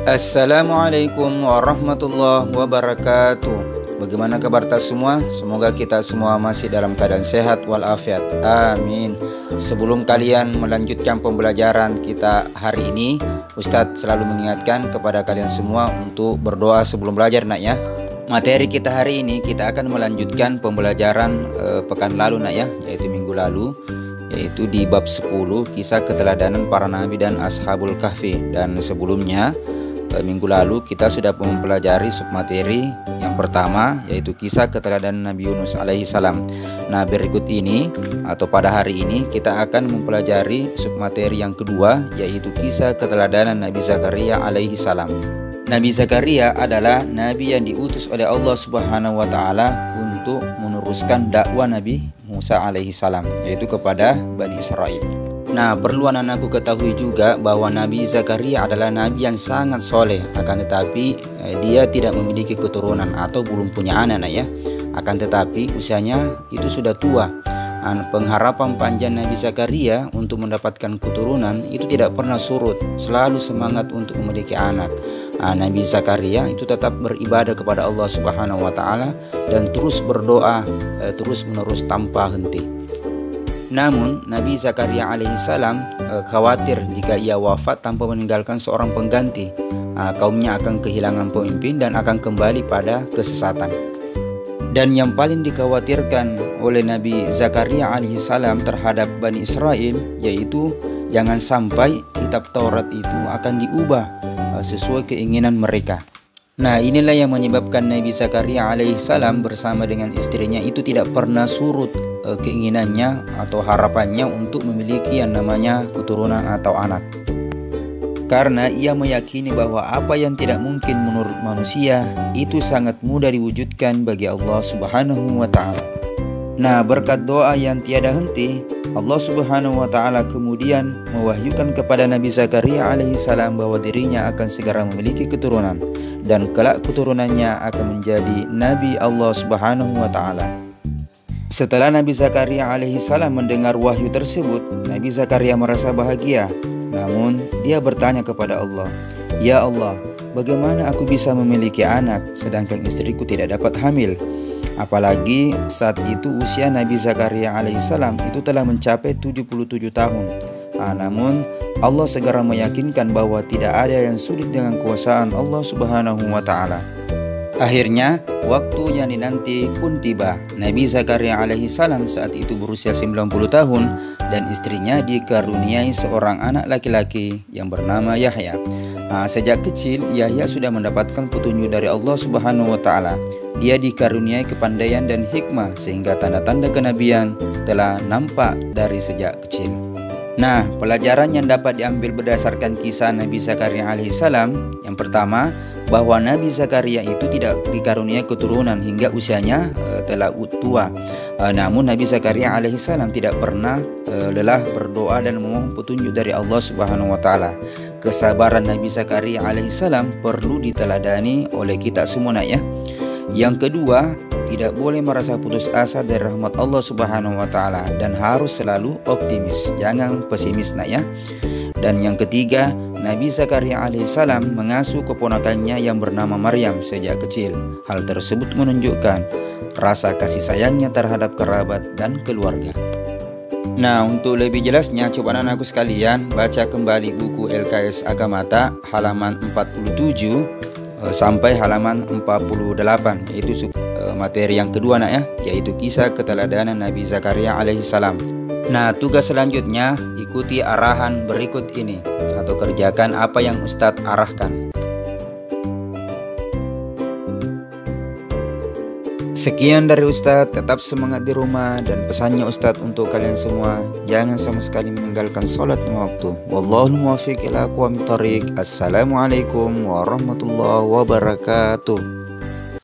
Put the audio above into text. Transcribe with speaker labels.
Speaker 1: Assalamualaikum warahmatullahi wabarakatuh. Bagaimana kabar kita semua? Semoga kita semua masih dalam keadaan sehat walafiat. Amin. Sebelum kalian melanjutkan pembelajaran kita hari ini, Ustadz selalu mengingatkan kepada kalian semua untuk berdoa sebelum belajar, nak ya. Materi kita hari ini kita akan melanjutkan pembelajaran pekan lalu, nak ya, yaitu minggu lalu, yaitu di bab 10 kisah keteladanan para nabi dan ashabul kahfi. Dan sebelumnya minggu lalu kita sudah mempelajari submateri yang pertama, yaitu kisah keteladanan Nabi Yunus alaihi salam. Nah, berikut ini atau pada hari ini kita akan mempelajari submateri yang kedua, yaitu kisah keteladanan Nabi Zakaria alaihi salam. Nabi Zakaria adalah nabi yang diutus oleh Allah Subhanahu wa taala untuk meneruskan dakwah Nabi Musa alaihi salam, yaitu kepada Bani Israel. Nah, perlu anakku ketahui juga bahwa Nabi Zakaria adalah nabi yang sangat soleh, akan tetapi dia tidak memiliki keturunan atau belum punya anak, ya. Akan tetapi usianya itu sudah tua. Pengharapan panjang Nabi Zakaria untuk mendapatkan keturunan itu tidak pernah surut, selalu semangat untuk memiliki anak. Nabi Zakaria itu tetap beribadah kepada Allah Subhanahu wa taala dan terus berdoa terus menerus tanpa henti. Namun Nabi Zakaria alaihissalam khawatir jika ia wafat tanpa meninggalkan seorang pengganti, kaumnya akan kehilangan pemimpin dan akan kembali pada kesesatan. Dan yang paling dikhawatirkan oleh Nabi Zakaria alaihissalam terhadap Bani Israel, yaitu jangan sampai kitab Taurat itu akan diubah sesuai keinginan mereka. Nah, inilah yang menyebabkan Nabi Zakaria alaihissalam bersama dengan istrinya itu tidak pernah surut keinginannya atau harapannya untuk memiliki yang namanya keturunan atau anak. Karena ia meyakini bahwa apa yang tidak mungkin menurut manusia itu sangat mudah diwujudkan bagi Allah Subhanahu wa taala. Nah, berkat doa yang tiada henti, Allah Subhanahu wa taala kemudian mewahyukan kepada Nabi Zakaria alaihissalam bahwa dirinya akan segera memiliki keturunan dan kelak keturunannya akan menjadi nabi Allah Subhanahu wa taala. Setelah Nabi Zakaria alaihissalam mendengar wahyu tersebut, Nabi Zakaria merasa bahagia. Namun dia bertanya kepada Allah, "Ya Allah, bagaimana aku bisa memiliki anak sedangkan istriku tidak dapat hamil?" Apalagi saat itu usia Nabi Zakaria alaihissalam itu telah mencapai 77 tahun. Namun Allah segera meyakinkan bahwa tidak ada yang sulit dengan kuasaan Allah Subhanahu wa taala. Akhirnya waktu yang dinanti pun tiba. Nabi Zakaria alaihissalam saat itu berusia 90 tahun dan istrinya dikaruniai seorang anak laki-laki yang bernama Yahya. Sejak kecil Yahya sudah mendapatkan petunjuk dari Allah Subhanahu wa taala. Dia dikaruniai kepandaian dan hikmah sehingga tanda-tanda kenabian telah nampak dari sejak kecil. Nah, pelajaran yang dapat diambil berdasarkan kisah Nabi Zakaria alaihissalam, yang pertama, bahwa Nabi Zakaria itu tidak dikaruniai keturunan hingga usianya telah tua. Namun Nabi Zakaria alaihissalam tidak pernah lelah berdoa dan memohon petunjuk dari Allah Subhanahu wa taala. Kesabaran Nabi Zakaria alaihissalam perlu diteladani oleh kita semua, ya. Yang kedua, tidak boleh merasa putus asa dari rahmat Allah Subhanahu wa taala dan harus selalu optimis, jangan pesimis, nak ya. Dan yang ketiga, Nabi Zakaria alaihissalam mengasuh keponakannya yang bernama Maryam sejak kecil. Hal tersebut menunjukkan rasa kasih sayangnya terhadap kerabat dan keluarga. Nah, untuk lebih jelasnya coba anakku sekalian baca kembali buku LKS Agamata halaman 47 sampai halaman 48, yaitu materi yang kedua, nak ya, yaitu kisah keteladanan Nabi Zakaria alaihissalam. Nah, tugas selanjutnya ikuti arahan berikut ini atau kerjakan apa yang Ustadz arahkan. Sekian dari Ustadz, tetap semangat di rumah, dan pesannya Ustadz untuk kalian semua, jangan sama sekali meninggalkan sholat lima waktu. Wallahul muwaffiq ila aqwamit thoriq. Assalamualaikum warahmatullahi wabarakatuh.